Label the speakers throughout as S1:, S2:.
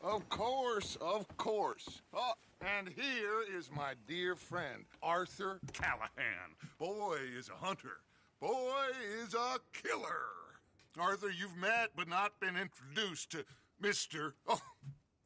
S1: Of course, of course. Oh, and here is my dear friend, Arthur Callahan. Boy is a hunter. Boy is a killer. Arthur, you've met but not been introduced to Mr. Oh,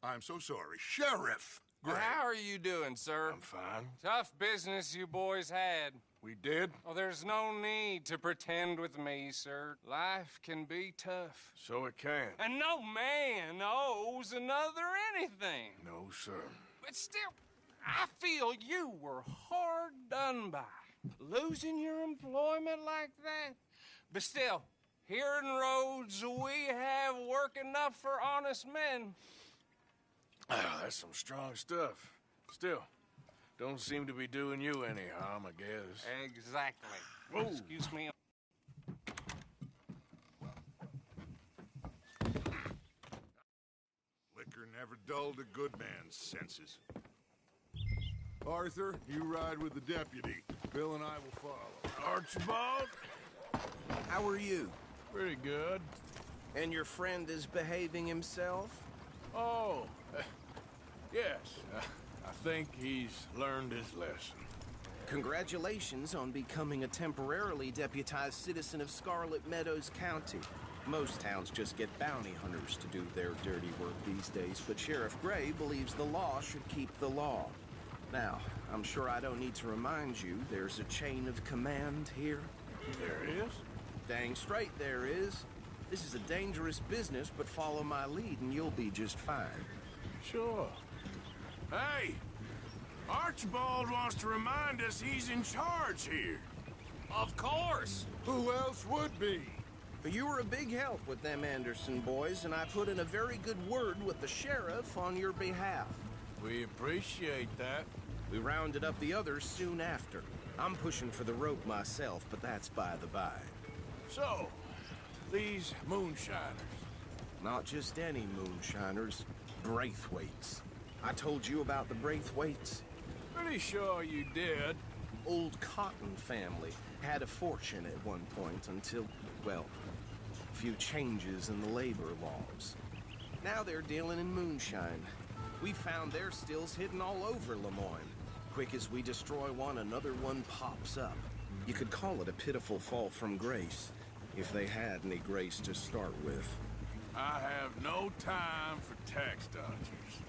S1: I'm so sorry, Sheriff Gray.
S2: How are you doing, sir?
S1: I'm fine.
S2: Tough business you boys had.
S1: We did?
S2: Oh, there's no need to pretend with me, sir. Life can be tough.
S1: So it can.
S2: And no man owes another anything.
S1: No, sir.
S2: But still, I feel you were hard done by. Losing your employment like that. But still, here in Rhodes, we have work enough for honest men.
S1: Oh, that's some strong stuff. Still, don't seem to be doing you any harm, I guess.
S2: Exactly.
S1: Whoa.
S2: Excuse me.
S1: Liquor never dulled a good man's senses. Arthur, you ride with the deputy. Bill and I will follow.
S3: Archibald?
S4: How are you?
S3: Pretty good.
S4: And your friend is behaving himself?
S3: Oh, yes. I think he's learned his lesson.
S4: Congratulations on becoming a temporarily deputized citizen of Scarlet Meadows County. Most towns just get bounty hunters to do their dirty work these days, but Sheriff Gray believes the law should keep the law. Now, I'm sure I don't need to remind you, there's a chain of command here.
S3: There is?
S4: Dang straight there is. This is a dangerous business, but follow my lead and you'll be just fine.
S3: Sure. Hey! Archibald wants to remind us he's in charge here.
S2: Of course.
S1: Who else would be?
S4: But you were a big help with them Anderson boys, and I put in a very good word with the sheriff on your behalf.
S3: We appreciate that.
S4: We rounded up the others soon after. I'm pushing for the rope myself, but that's by the by.
S3: So, these moonshiners.
S4: Not just any moonshiners, Braithwaites. I told you about the Braithwaites?
S3: Pretty sure you did.
S4: Old Cotton family had a fortune at one point until, well, a few changes in the labor laws. Now they're dealing in moonshine. We found their stills hidden all over Lemoyne. Quick as we destroy one, another one pops up. You could call it a pitiful fall from grace, if they had any grace to start with.
S3: I have no time for tax dodgers.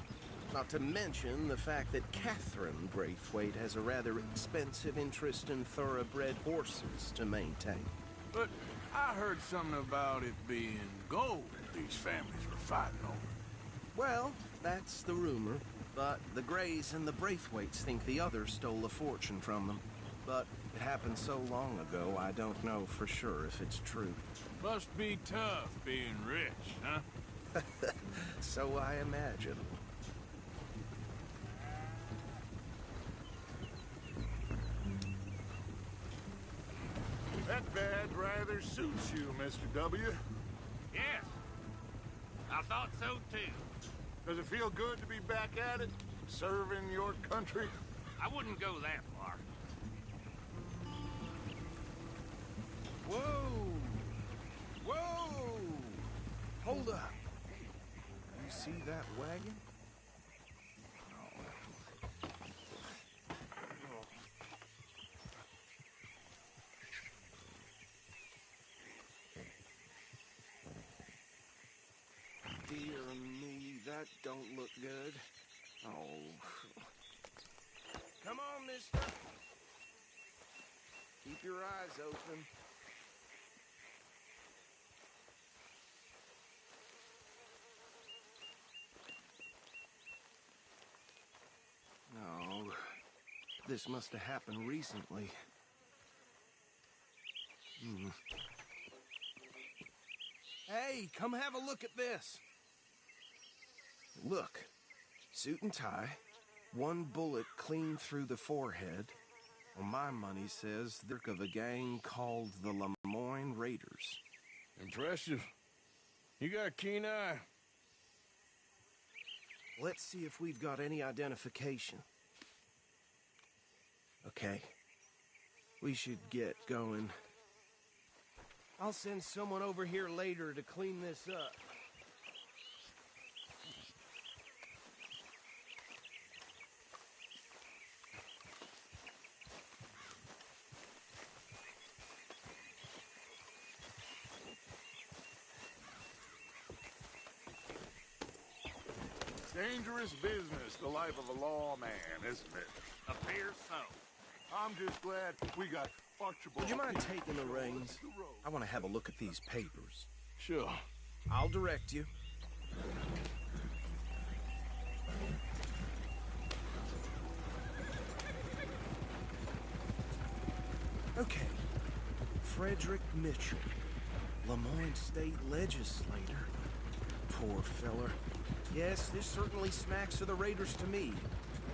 S4: Not to mention the fact that Catherine Braithwaite has a rather expensive interest in thoroughbred horses to maintain.
S3: But I heard something about it being gold these families were fighting over.
S4: Well, that's the rumor. But the Grays and the Braithwaites think the others stole a fortune from them. But it happened so long ago, I don't know for sure if it's true.
S3: Must be tough being rich, huh?
S4: So I imagine.
S1: That badge rather suits you, Mr. W.
S5: Yes. I thought so, too.
S1: Does it feel good to be back at it? Serving your country?
S5: I wouldn't go that far.
S4: Whoa! Whoa! Hold up. You see that wagon? Dear me, that don't look good. Oh. Come on, mister. Keep your eyes open. No. This must have happened recently. Hey, come have a look at this. Look. Suit and tie. One bullet clean through the forehead. Well, my money says they're of a gang called the Lemoyne Raiders.
S3: Impressive. You got a keen eye.
S4: Let's see if we've got any identification. Okay. We should get going. I'll send someone over here later to clean this up.
S1: Dangerous business, the life of a lawman, isn't it?
S5: Appears so.
S1: I'm just glad we got Archibald.
S4: Would you mind taking the reins? I want to have a look at these papers.
S3: Sure.
S4: I'll direct you. Okay. Frederick Mitchell, Lemoyne State Legislator. Poor feller. Yes, this certainly smacks of the Raiders to me.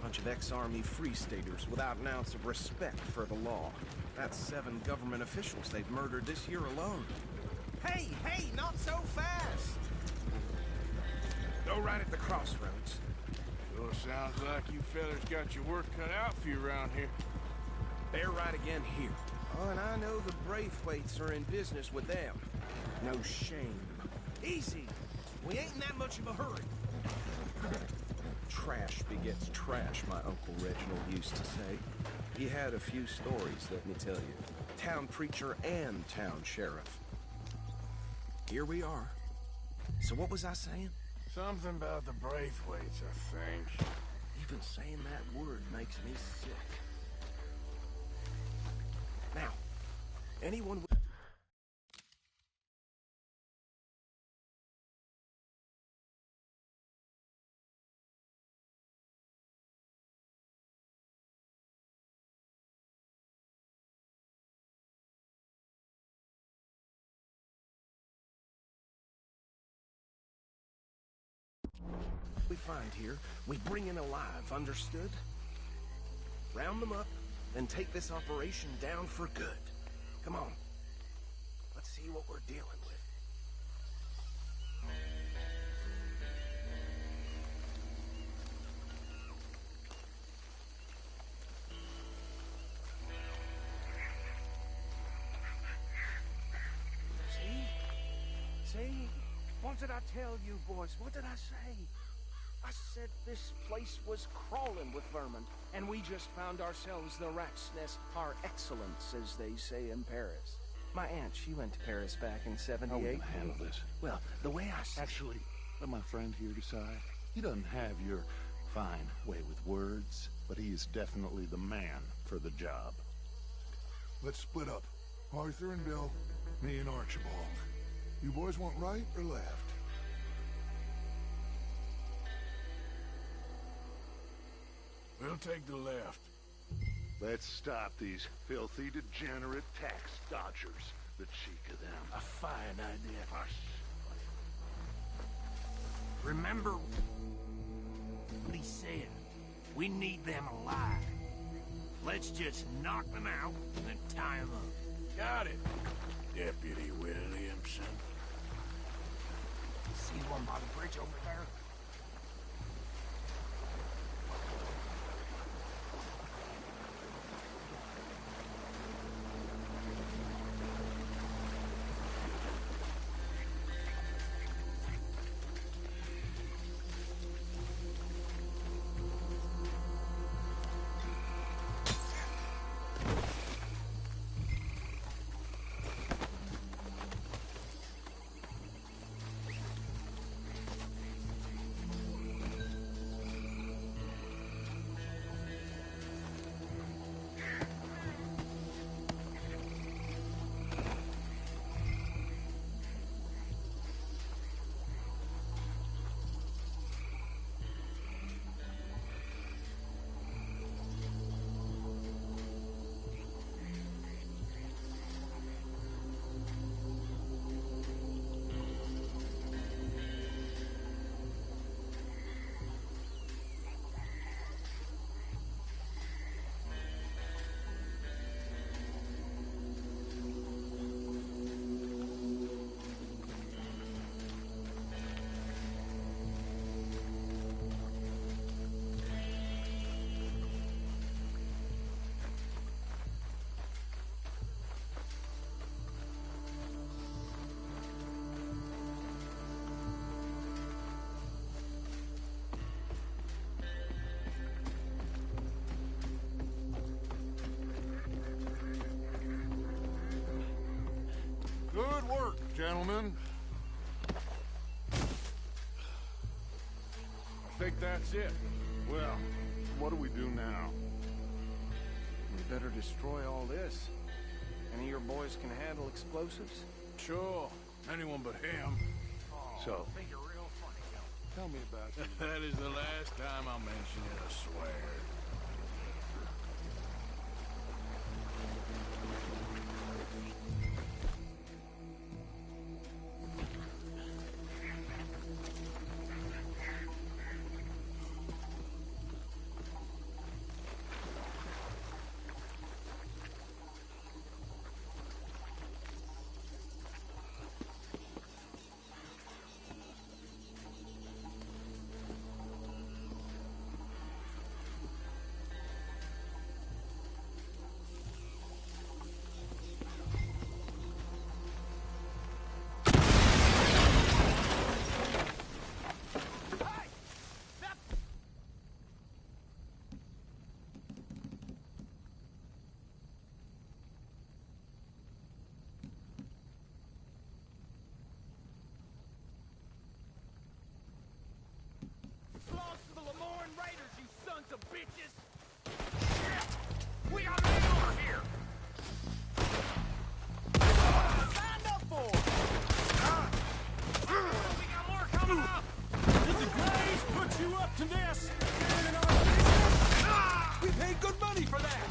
S4: Bunch of ex-Army Free Staters without an ounce of respect for the law. That's 7 government officials they've murdered this year alone. Hey, not so fast! Go right at the crossroads.
S3: Sure sounds like you fellas got your work cut out for you around here.
S4: They're right again here. Oh, and I know the Braithwaites are in business with them. No shame. Easy. We ain't in that much of a hurry. Trash begets trash, my Uncle Reginald used to say. He had a few stories, let me tell you. Town preacher and town sheriff. Here we are. So what was I saying?
S3: Something about the Braithwaites, I think.
S4: Even saying that word makes me sick. Now, anyone... we find here, we bring in alive, understood? Round them up, and take this operation down for good. Come on. Let's see what we're dealing with. See? What did I tell you, boys? What did I say? I said this place was crawling with vermin, and we just found ourselves the rat's nest par excellence, as they say in Paris. My aunt, she went to Paris back in '78.
S6: How are we gonna handle this?
S4: Well, the way I see...
S6: Actually, let my friend here decide. He doesn't have your fine way with words, but he is definitely the man for the job.
S1: Let's split up. Arthur and Bill, me and Archibald. You boys want right or left?
S3: We'll take the left.
S1: Let's stop these filthy, degenerate tax dodgers. The cheek of them.
S3: A fine idea.
S1: Hush.
S5: Remember what he said. We need them alive. Let's just knock them out and tie them up.
S3: Got it, Deputy Williamson.
S5: See one by the bridge over there?
S1: Good work, gentlemen. I
S3: think that's it.
S6: Well, what do we do now?
S4: We better destroy all this. Any of your boys can handle explosives?
S3: Sure. Anyone but him.
S6: So,
S5: Think you're real funny, yo.
S6: tell me about you.
S3: That is the last time I'll mention it, I swear.
S5: We got men over here! Stand up for it! We got more coming up!
S3: Did the Grays put you up to this? Getting in our business? We paid good money for that!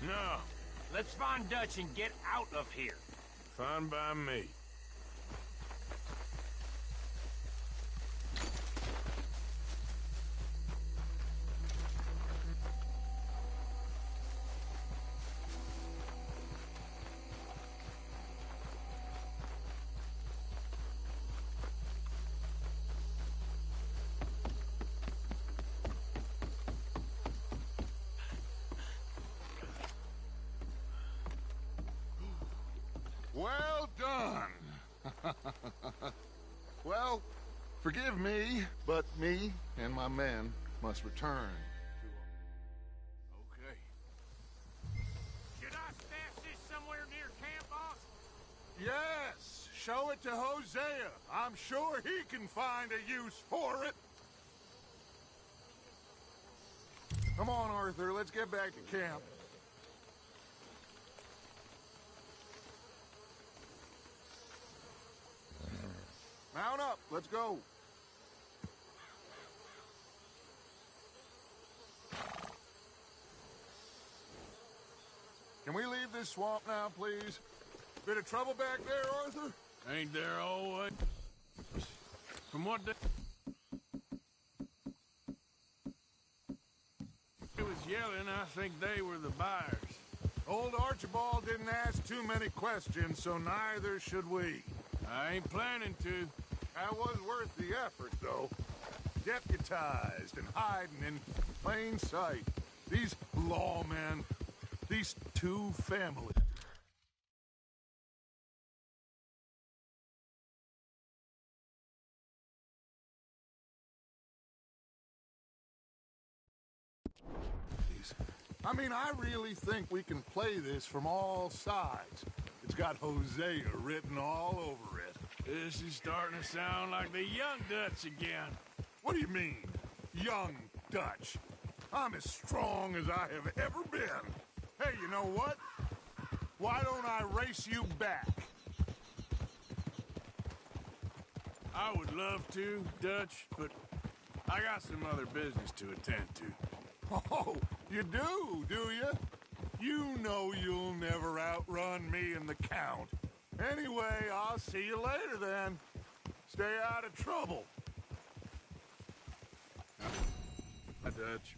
S3: No.
S5: Let's find Dutch and get out of here.
S3: Fine by me.
S1: Well done. Well, forgive me, but me and my men must return.
S3: Okay.
S5: Should I stash this somewhere near camp, boss?
S1: Yes, show it to Hosea. I'm sure he can find a use for it. Come on, Arthur, let's get back to camp. Mount up, let's go. Can we leave this swamp now, please? Bit of trouble back there, Arthur?
S5: Ain't there always? From what they was yelling, I think they were the buyers.
S1: Old Archibald didn't ask too many questions, so neither should we.
S5: I ain't planning to.
S1: That was worth the effort, though. Deputized and hiding in plain sight. These lawmen, these two families. I mean, I really think we can play this from all sides. It's got Hosea written all over it.
S5: This is starting to sound like the Young Dutch again.
S1: What do you mean, young Dutch? I'm as strong as I have ever been. Hey, you know what? Why don't I race you back?
S5: I would love to, Dutch, but I got some other business to attend to.
S1: Oh, you do you? You know you'll never outrun me and the Count. Anyway, I'll see you later then. Stay out of trouble.
S5: Hi, Dutch.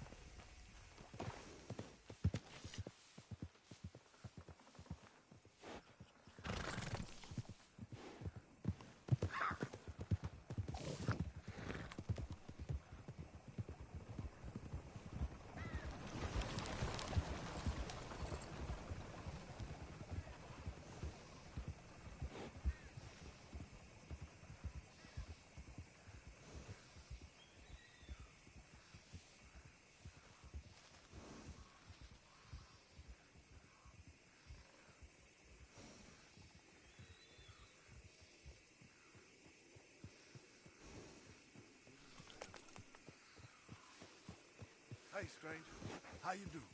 S1: Hey, stranger. How you doing?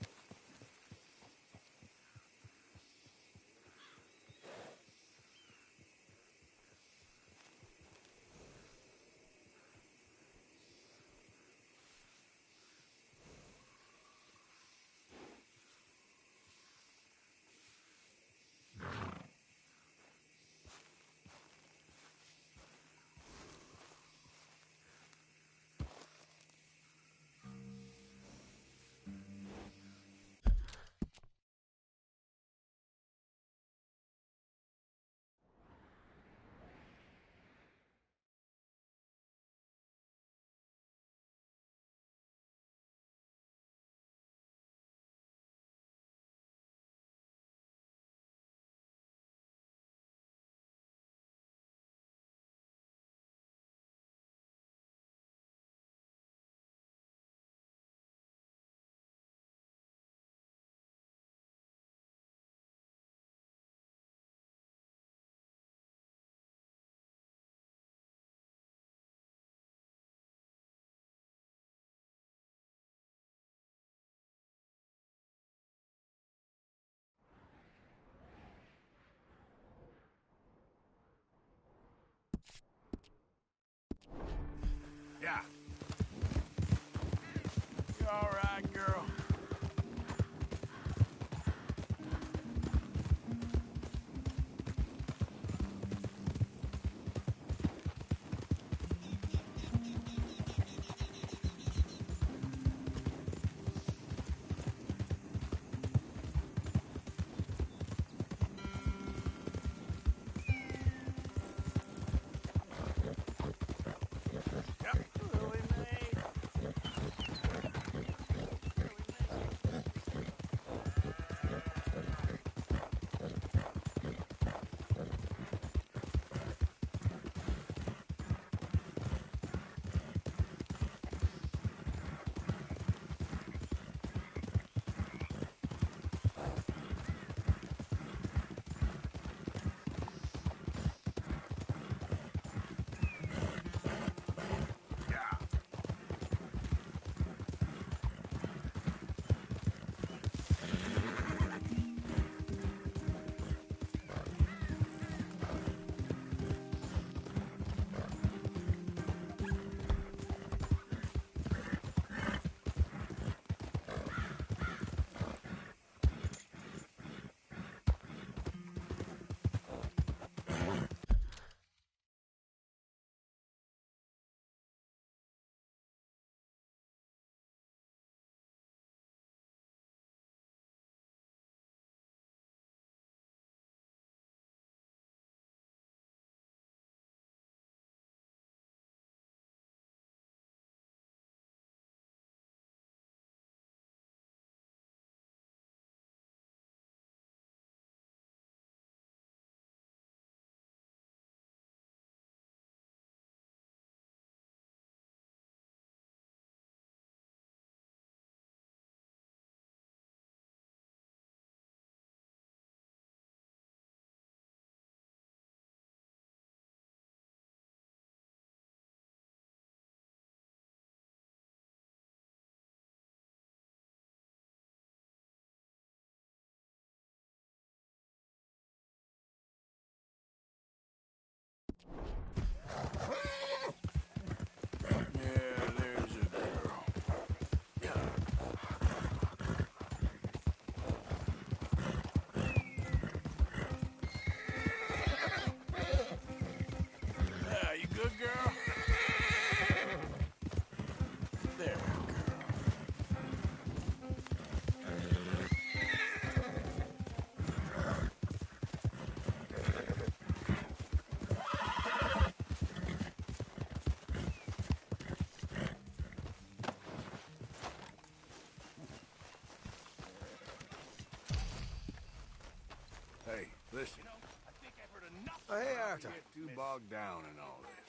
S5: Listen. I think I've heard enough.
S3: Hey,
S5: Don't
S3: Arthur.
S5: get too bogged down in all this.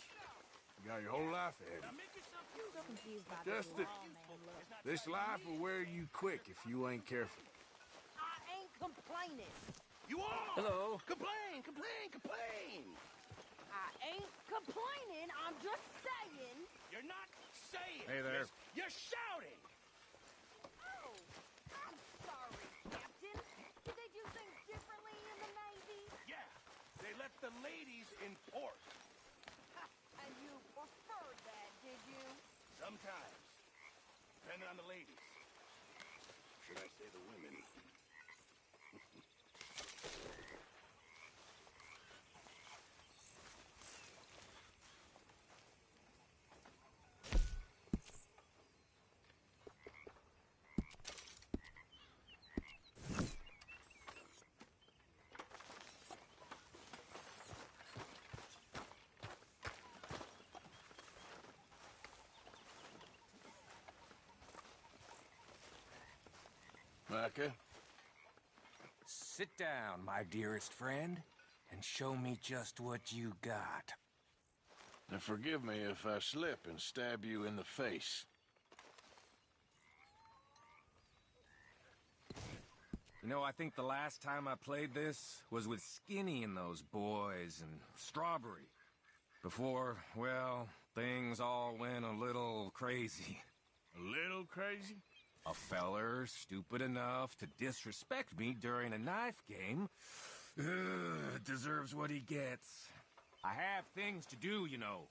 S5: You got your whole life ahead of you.
S7: So confused by
S5: Just
S7: this
S5: that
S7: law, man. Look,
S5: this life will wear you quick if you ain't careful.
S7: I ain't complaining.
S5: You are!
S3: Hello.
S5: Complain, complain, complain!
S7: I ain't complaining. I'm just saying.
S5: You're not saying.
S3: Hey there.
S5: You're shouting!
S7: Oh, I'm sorry, Captain. Did they do things differently in the Navy?
S5: Yeah, they let the ladies in port.
S7: Ha, and you preferred that, did you?
S5: Sometimes. Depending on the ladies. Should I say the women? Micah?
S2: Sit down, my dearest friend, and show me just what you got.
S5: Now forgive me if I slip and stab you in the face.
S2: You know, I think the last time I played this was with Skinny and those boys and Strawberry. Before, well, things all went a little crazy.
S5: A little crazy?
S2: A feller stupid enough to disrespect me during a knife game deserves what he gets. I have things to do, you know.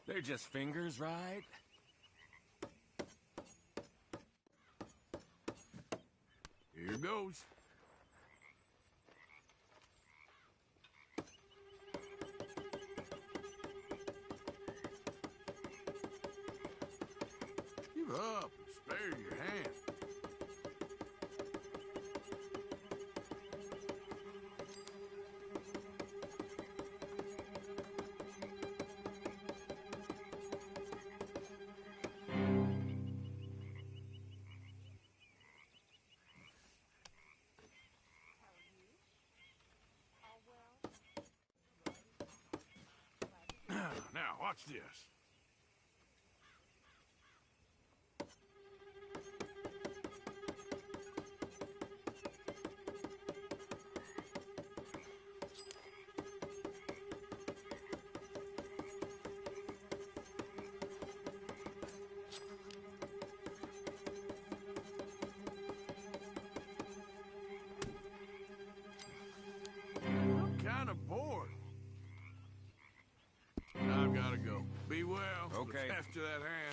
S2: They're just fingers, right?
S5: Here goes. Give up and spare your hand. Watch this. I'm kind of bored. I've got to go. Be well.
S8: Okay.
S5: Look after that hand.